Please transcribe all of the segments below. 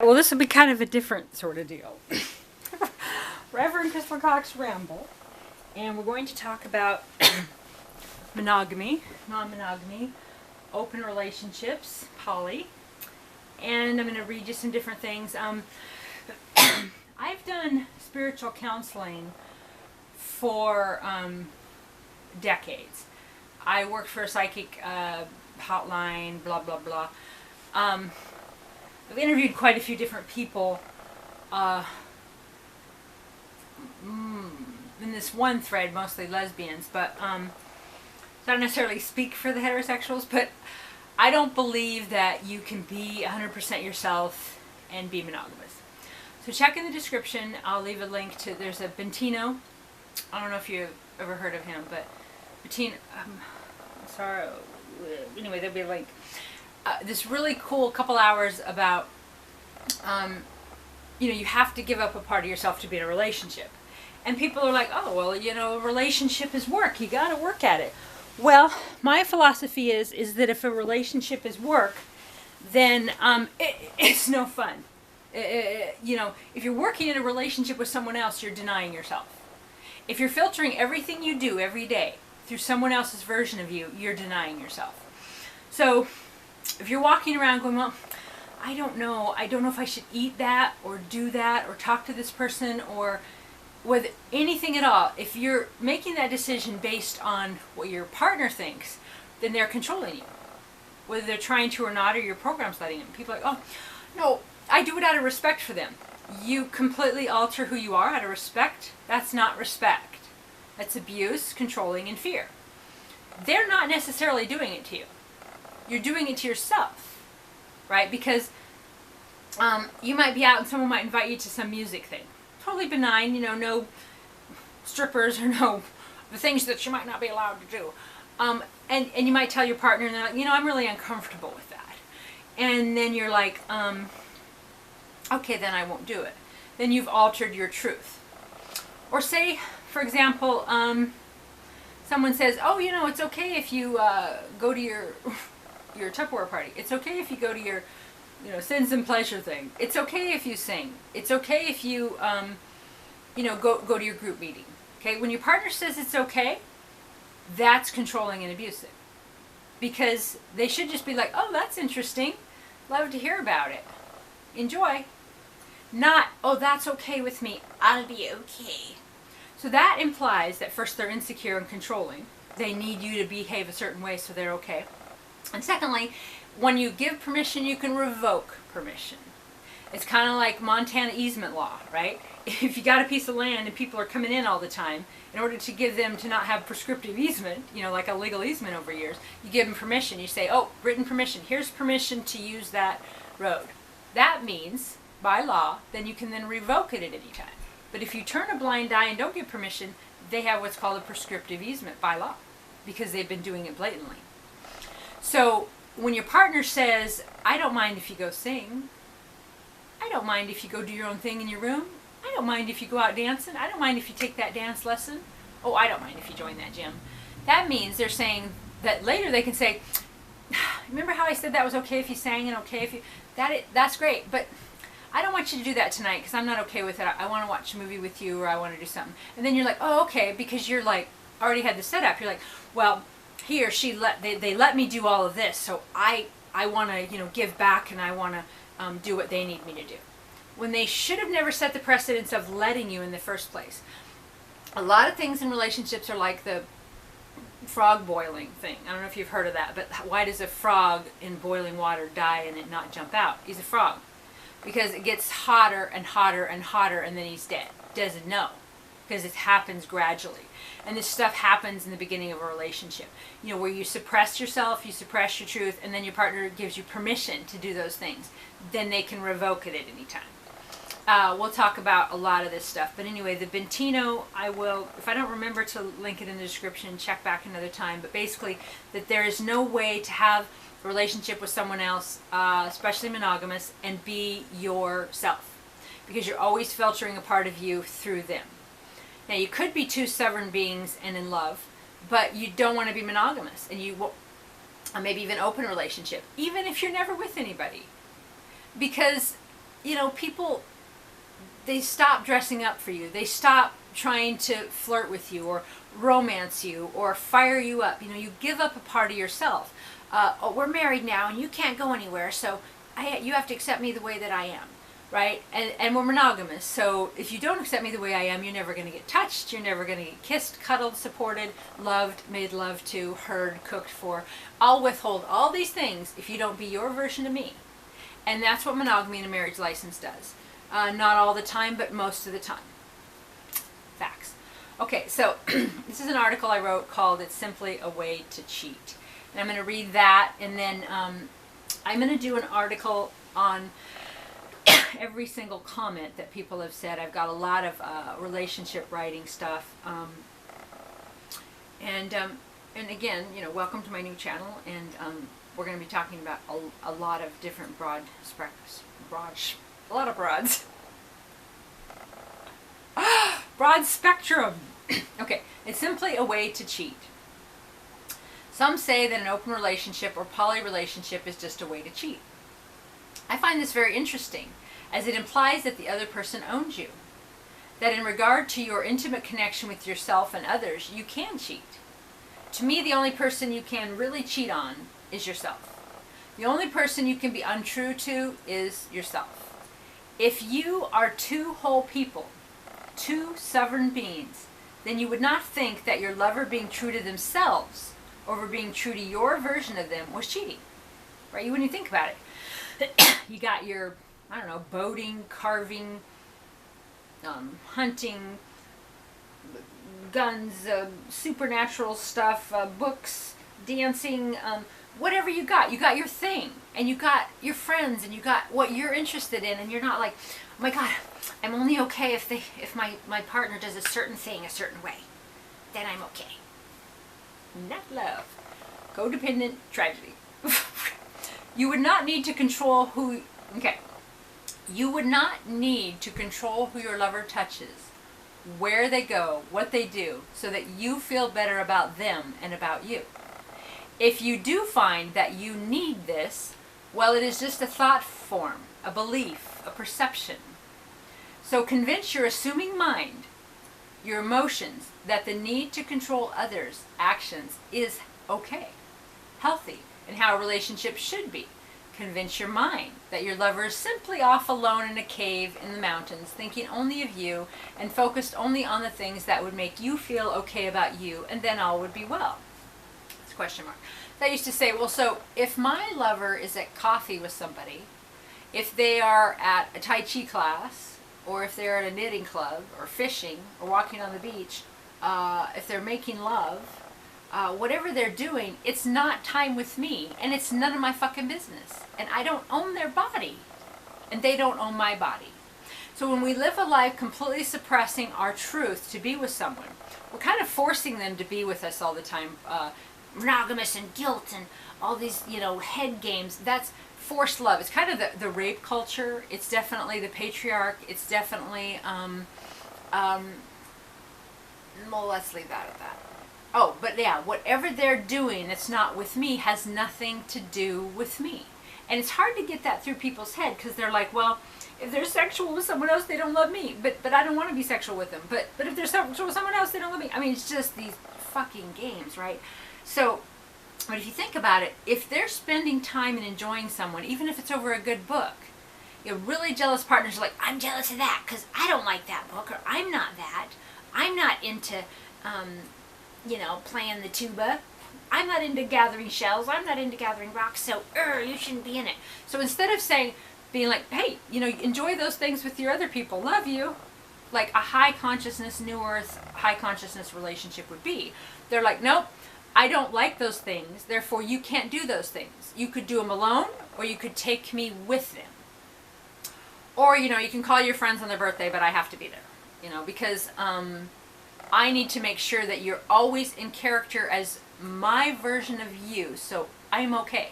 Well, this will be kind of a different sort of deal. ReverendCrystalCox Ramble, and we're going to talk about monogamy, non-monogamy, open relationships, poly, and I'm going to read you some different things. I've done spiritual counseling for decades. I worked for a psychic hotline, blah, blah, blah. I've interviewed quite a few different people in this one thread, mostly lesbians, but I don't necessarily speak for the heterosexuals, but I don't believe that you can be 100% yourself and be monogamous. So check in the description. I'll leave a link to, there's a Bentino. I don't know if you've ever heard of him, but Bentino, sorry, anyway, there'll be a link. This really cool couple hours about, you have to give up a part of yourself to be in a relationship. And people are like, oh, well, a relationship is work. You got to work at it. Well, my philosophy is that if a relationship is work, then it's no fun. If you're working in a relationship with someone else, you're denying yourself. If you're filtering everything you do every day through someone else's version of you, you're denying yourself. So if you're walking around going, well, I don't know if I should eat that or do that or talk to this person or with anything at all, if you're making that decision based on what your partner thinks, then they're controlling you. Whether they're trying to or not, or your program's letting them. People are like, oh, no, I do it out of respect for them. You completely alter who you are out of respect. That's not respect. That's abuse, controlling, and fear. They're not necessarily doing it to you. You're doing it to yourself, right? Because you might be out and someone might invite you to some music thing. Totally benign, no strippers or no the things that you might not be allowed to do. And you might tell your partner, and they're like, I'm really uncomfortable with that. And then you're like, okay, then I won't do it. Then you've altered your truth. Or say, for example, someone says, oh, it's okay if you go to your Tupperware party. It's okay if you go to your, sins and pleasure thing. It's okay if you sing. It's okay if you, go to your group meeting. Okay, when your partner says it's okay, that's controlling and abusive. Because they should just be like, oh, that's interesting. Love to hear about it. Enjoy. Not, oh, that's okay with me. I'll be okay. So that implies that first they're insecure and controlling. They need you to behave a certain way so they're okay. And secondly, when you give permission, you can revoke permission. It's kind of like Montana easement law, right? If you got a piece of land and people are coming in all the time, in order to give them to not have prescriptive easement, like a legal easement over years, you give them permission. You say, oh, written permission. Here's permission to use that road. That means, by law, then you can then revoke it at any time. But if you turn a blind eye and don't give permission, they have what's called a prescriptive easement by law, because they've been doing it blatantly. So when your partner says, I don't mind if you go sing, I don't mind if you go do your own thing in your room, I don't mind if you go out dancing, I don't mind if you take that dance lesson, oh, I don't mind if you join that gym. That means they're saying that later they can say, remember how I said that was okay if you sang and okay if you, that's great, but I don't want you to do that tonight because I'm not okay with it. I want to watch a movie with you or I want to do something. And then you're like, oh, okay, because you're like, already had the setup. You're like, well, he or she they let me do all of this, so I want to give back and I want to do what they need me to do, when they should have never set the precedence of letting you in the first place. A lot of things in relationships are like the frog boiling thing. I don't know if you've heard of that, but why does a frog in boiling water die and it not jump out? He's a frog because it gets hotter and hotter and hotter and then he's dead. Doesn't know, because it happens gradually. And this stuff happens in the beginning of a relationship, where you suppress yourself, you suppress your truth, and then your partner gives you permission to do those things. Then they can revoke it at any time. We'll talk about a lot of this stuff. But anyway, the Bentino, I will, if I don't remember to link it in the description, check back another time. But basically, that there is no way to have a relationship with someone else, especially monogamous, and be yourself. Because you're always filtering a part of you through them. Now, you could be two sovereign beings and in love, but you don't want to be monogamous, and you maybe even open relationship, even if you're never with anybody. Because you know, people, they stop dressing up for you. They stop trying to flirt with you or romance you or fire you up. You know, you give up a part of yourself. Oh, we're married now and you can't go anywhere, so you have to accept me the way that I am, right? And we're monogamous, so if you don't accept me the way I am, you're never going to get touched, you're never going to get kissed, cuddled, supported, loved, made love to, heard, cooked for. I'll withhold all these things if you don't be your version of me. And that's what monogamy in a marriage license does. Not all the time, but most of the time. Facts. Okay, so this is an article I wrote called "It's Simply a Way to Cheat." And I'm going to read that, and then I'm going to do an article on every single comment that people have said. I've got a lot of relationship writing stuff. And again, you know, welcome to my new channel, and we're going to be talking about a lot of different broad, a lot of broads. Broad spectrum. Okay, it's simply a way to cheat. Some say that an open relationship or poly relationship is just a way to cheat. I find this very interesting, as it implies that the other person owns you. That in regard to your intimate connection with yourself and others, you can cheat. To me, the only person you can really cheat on is yourself. The only person you can be untrue to is yourself. If you are two whole people, two sovereign beings, then you would not think that your lover being true to themselves over being true to your version of them was cheating, right? You wouldn't think about it. You got your, I don't know, boating, carving, hunting, guns, supernatural stuff, books, dancing, whatever you got your thing, and you got your friends, and you got what you're interested in, and you're not like, oh my God, I'm only okay if my partner does a certain thing a certain way, then I'm okay. Not love. Codependent tragedy. You would not need to control who, okay, you would not need to control who your lover touches, where they go, what they do, so that you feel better about them and about you. If you do find that you need this, well, it is just a thought form, a belief, a perception. So convince your assuming mind, your emotions, that the need to control others' actions is okay, healthy, and how a relationship should be. Convince your mind that your lover is simply off alone in a cave in the mountains, thinking only of you and focused only on the things that would make you feel okay about you, and then all would be well. It's a question mark. I used to say, well, so if my lover is at coffee with somebody, if they are at a Tai Chi class, or if they're at a knitting club, or fishing, or walking on the beach, if they're making love, whatever they're doing, it's not time with me, and it's none of my fucking business. And I don't own their body, and they don't own my body. So when we live a life completely suppressing our truth to be with someone, we're kind of forcing them to be with us all the time. Monogamous and guilt and all these, you know, head games. That's forced love. It's kind of the rape culture. It's definitely the patriarch. It's definitely, well, let's leave that at that. Oh, but yeah, whatever they're doing that's not with me has nothing to do with me. And it's hard to get that through people's head, because they're like, well, if they're sexual with someone else, they don't love me. But I don't want to be sexual with them. But if they're sexual with someone else, they don't love me. I mean, it's just these fucking games, right? So, but if you think about it, if they're spending time and enjoying someone, even if it's over a good book, you know, really jealous partners are like, I'm jealous of that because I don't like that book, or I'm not that. I'm not into, you know, playing the tuba. I'm not into gathering shells. I'm not into gathering rocks, so you shouldn't be in it. So instead of being like, hey, you know, enjoy those things with your other people, love you, like a high consciousness, New Earth, high consciousness relationship would be, they're like, nope, I don't like those things, therefore you can't do those things. You could do them alone, or you could take me with them. Or, you know, you can call your friends on their birthday, but I have to be there, you know, because I need to make sure that you're always in character as my version of you, so I'm okay.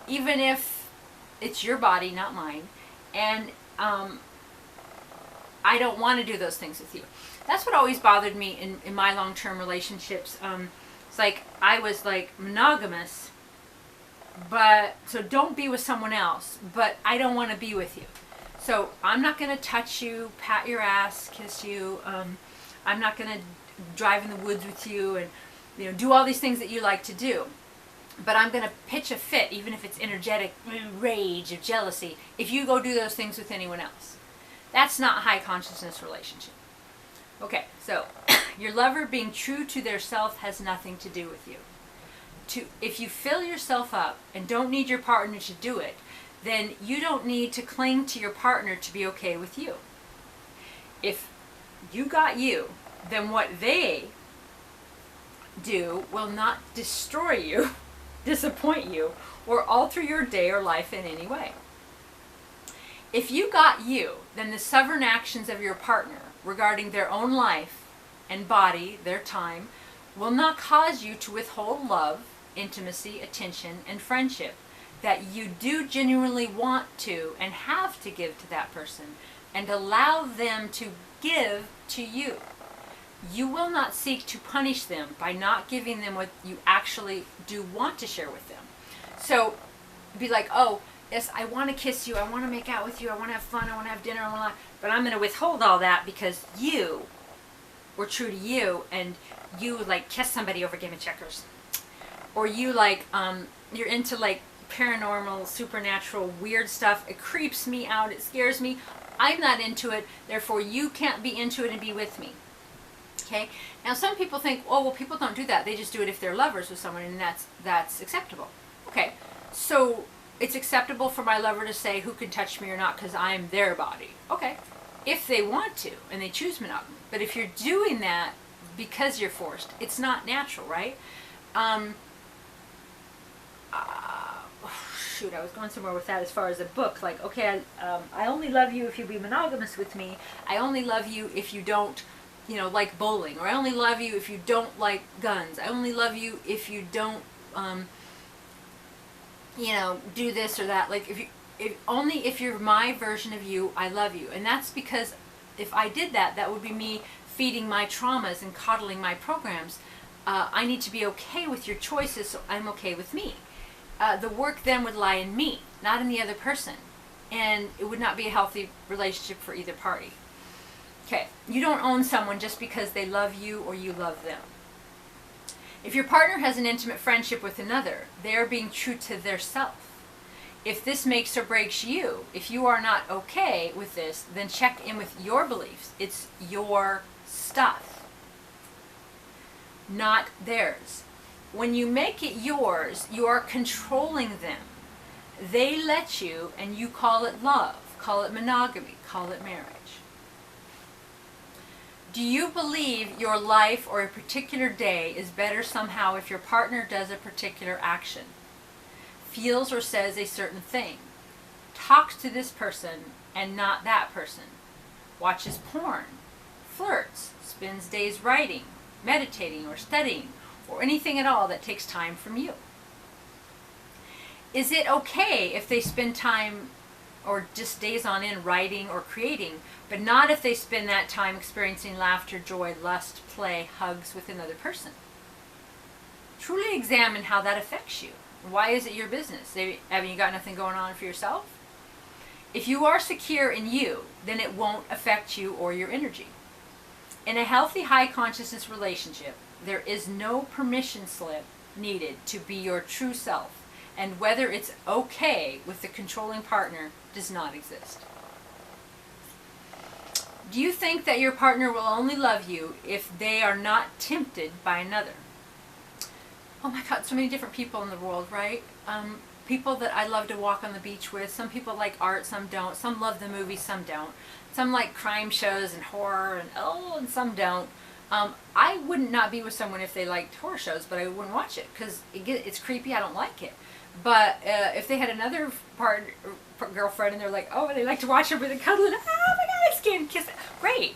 Even if it's your body, not mine, and I don't want to do those things with you. That's what always bothered me in my long-term relationships. It's like, I was like monogamous, but, so don't be with someone else, but I don't want to be with you. So I'm not going to touch you, pat your ass, kiss you. I'm not going to drive in the woods with you and, you know, do all these things that you like to do. But I'm going to pitch a fit, even if it's energetic rage of jealousy, if you go do those things with anyone else. That's not a high consciousness relationship. Okay, so your lover being true to their self has nothing to do with you. If you fill yourself up and don't need your partner to do it, then you don't need to cling to your partner to be okay with you. If you got you, then what they do will not destroy you, disappoint you, or alter your day or life in any way. If you got you, then the sovereign actions of your partner regarding their own life and body, their time, will not cause you to withhold love, intimacy, attention, and friendship that you do genuinely want to and have to give to that person, and allow them to give to you. You will not seek to punish them by not giving them what you actually do want to share with them. So be like, oh, yes, I want to kiss you, I want to make out with you, I want to have fun, I want to have dinner, but I'm going to withhold all that because you were true to you, and you like kiss somebody over Game of Checkers. Or you like, you're into like paranormal, supernatural, weird stuff. It creeps me out, it scares me. I'm not into it, therefore you can't be into it and be with me. Okay? Now some people think, oh, well, people don't do that. They just do it if they're lovers with someone, and that's acceptable. Okay, so it's acceptable for my lover to say who can touch me or not because I'm their body. Okay, if they want to and they choose monogamy. But if you're doing that because you're forced, it's not natural, right? Shoot, I was going somewhere with that as far as a book. Like, okay, I only love you if you be monogamous with me. I only love you if you don't, you know, like bowling. Or I only love you if you don't like guns. I only love you if you don't, you know, do this or that. Like, only if you're my version of you, I love you. And that's because if I did that, that would be me feeding my traumas and coddling my programs. I need to be okay with your choices, so I'm okay with me. The work then would lie in me, not in the other person. And it would not be a healthy relationship for either party. Okay, you don't own someone just because they love you or you love them. If your partner has an intimate friendship with another, they are being true to their self. If this makes or breaks you, if you are not okay with this, then check in with your beliefs. It's your stuff, not theirs. When you make it yours, you are controlling them. They let you, and you call it love, call it monogamy, call it marriage. Do you believe your life or a particular day is better somehow if your partner does a particular action, feels or says a certain thing, talks to this person and not that person, watches porn, flirts, spends days writing, meditating or studying, or anything at all that takes time from you? Is it okay if they spend time or just days on end writing or creating, but not if they spend that time experiencing laughter, joy, lust, play, hugs with another person? Truly examine how that affects you. Why is it your business? Haven't you got nothing going on for yourself? If you are secure in you, then it won't affect you or your energy. In a healthy high consciousness relationship, there is no permission slip needed to be your true self, and whether it's okay with the controlling partner does not exist. Do you think that your partner will only love you if they are not tempted by another? Oh my God, so many different people in the world, right? People that I love to walk on the beach with. Some people like art, some don't. Some love the movies, some don't. Some like crime shows and horror, and some don't. I wouldn't not be with someone if they liked horror shows, but I wouldn't watch it because it's creepy. I don't like it. But if they had another girlfriend and they're like, oh, they like to watch her with a cuddling, oh my God, I can't kiss it. Great.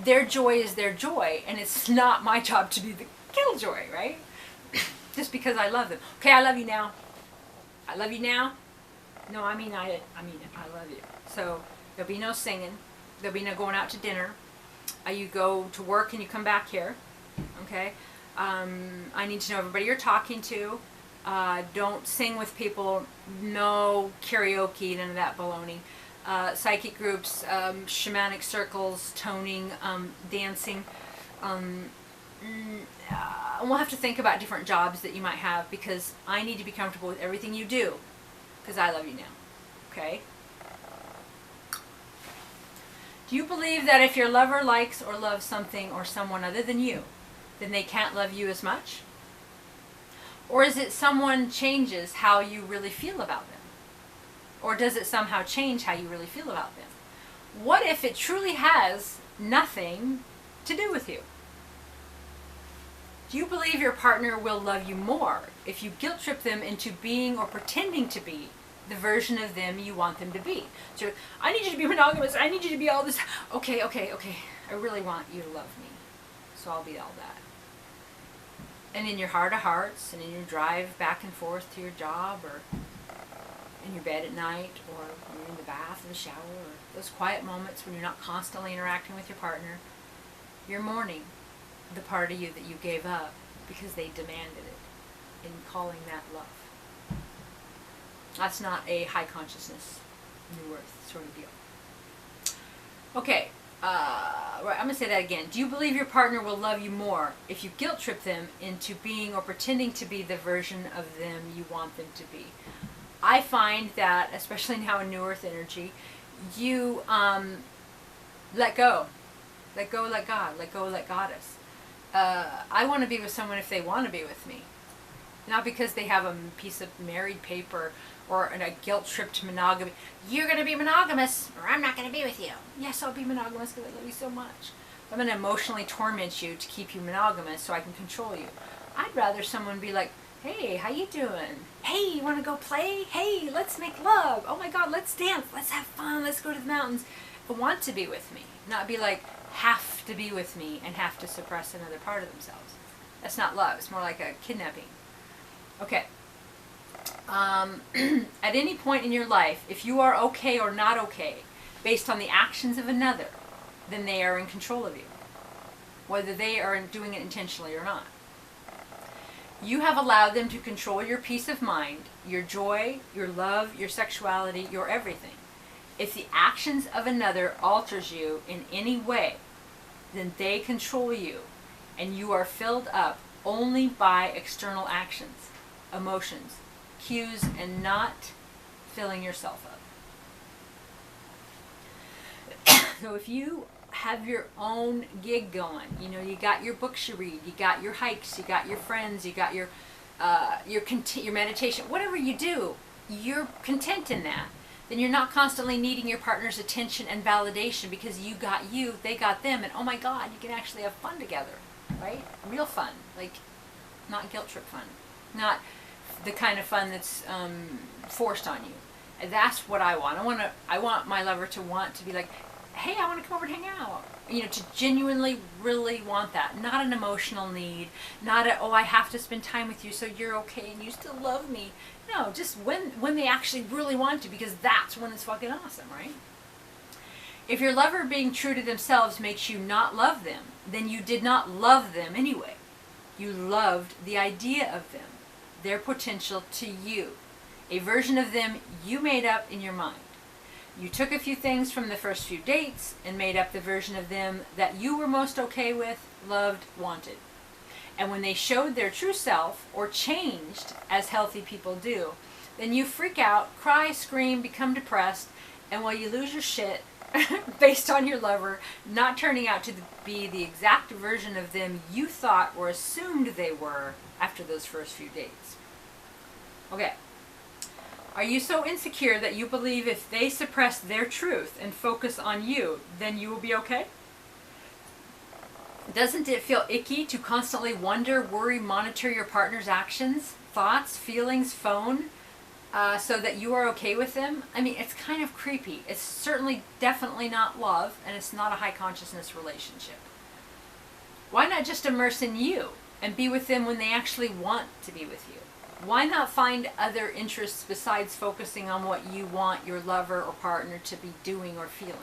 Their joy is their joy, and it's not my job to be the killjoy, right? Just because I love them. Okay, I love you now. I love you now. No, I mean it. I love you. So there'll be no singing. There'll be no going out to dinner. You go to work and you come back here. Okay. I need to know everybody you're talking to. Don't sing with people. No karaoke. None of that baloney. psychic groups, shamanic circles, toning, dancing. We'll have to think about different jobs that you might have, because I need to be comfortable with everything you do, because I love you now. Okay? Do you believe that if your lover likes or loves something or someone other than you, then they can't love you as much? Or is it someone changes how you really feel about them? Or does it somehow change how you really feel about them? What if it truly has nothing to do with you? Do you believe your partner will love you more if you guilt trip them into being or pretending to be the version of them you want them to be? So, I need you to be monogamous. I need you to be all this. Okay. I really want you to love me. So I'll be all that. And in your heart of hearts, and in your drive back and forth to your job, or in your bed at night, or when you're in the bath or the shower, or those quiet moments when you're not constantly interacting with your partner, you're mourning the part of you that you gave up because they demanded it, and calling that love. That's not a high consciousness, new earth sort of deal. Okay, right, I'm going to say that again. Do you believe your partner will love you more if you guilt trip them into being or pretending to be the version of them you want them to be? I find that, especially now in new earth energy, you let go. Let go, let God. Let go, let Goddess. I want to be with someone if they want to be with me. Not because they have a piece of married paper or a guilt-tripped monogamy. You're going to be monogamous, or I'm not going to be with you. Yes, I'll be monogamous because I love you so much. I'm going to emotionally torment you to keep you monogamous so I can control you. I'd rather someone be like, hey, how you doing? Hey, you want to go play? Hey, let's make love. Oh my God, let's dance. Let's have fun. Let's go to the mountains. I want to be with me. Not be like, have to be with me and have to suppress another part of themselves. That's not love. It's more like a kidnapping. Okay. At any point in your life, if you are okay or not okay based on the actions of another, then they are in control of you, whether they are doing it intentionally or not. You have allowed them to control your peace of mind, your joy, your love, your sexuality, your everything. If the actions of another alters you in any way, then they control you, and you are filled up only by external actions, emotions, cues, and not filling yourself up. So if you have your own gig going, you got your books you read, you got your hikes, you got your friends, you got your meditation, whatever you do, you're content in that. Then you're not constantly needing your partner's attention and validation, because you got you, they got them, and oh my God, you can actually have fun together, right? Real fun, like not guilt trip fun, not the kind of fun that's forced on you. And that's what I want. I want my lover to want to be like, hey, I want to come over and hang out. To genuinely really want that. Not an emotional need. Not a, oh, I have to spend time with you so you're okay and you still love me. No, just when they actually really want to, because that's when it's fucking awesome, right? If your lover being true to themselves makes you not love them, then you did not love them anyway. You loved the idea of them, their potential to you, a version of them you made up in your mind. You took a few things from the first few dates and made up the version of them that you were most okay with, loved, wanted. And when they showed their true self, or changed, as healthy people do, then you freak out, cry, scream, become depressed, and while you lose your shit based on your lover not turning out to be the exact version of them you thought or assumed they were after those first few dates. Okay. Are you so insecure that you believe if they suppress their truth and focus on you, then you will be okay? Doesn't it feel icky to constantly wonder, worry, monitor your partner's actions, thoughts, feelings, phone, so that you are okay with them? I mean, it's kind of creepy. It's certainly definitely not love, and it's not a high consciousness relationship. Why not just immerse in you and be with them when they actually want to be with you? Why not find other interests besides focusing on what you want your lover or partner to be doing or feeling?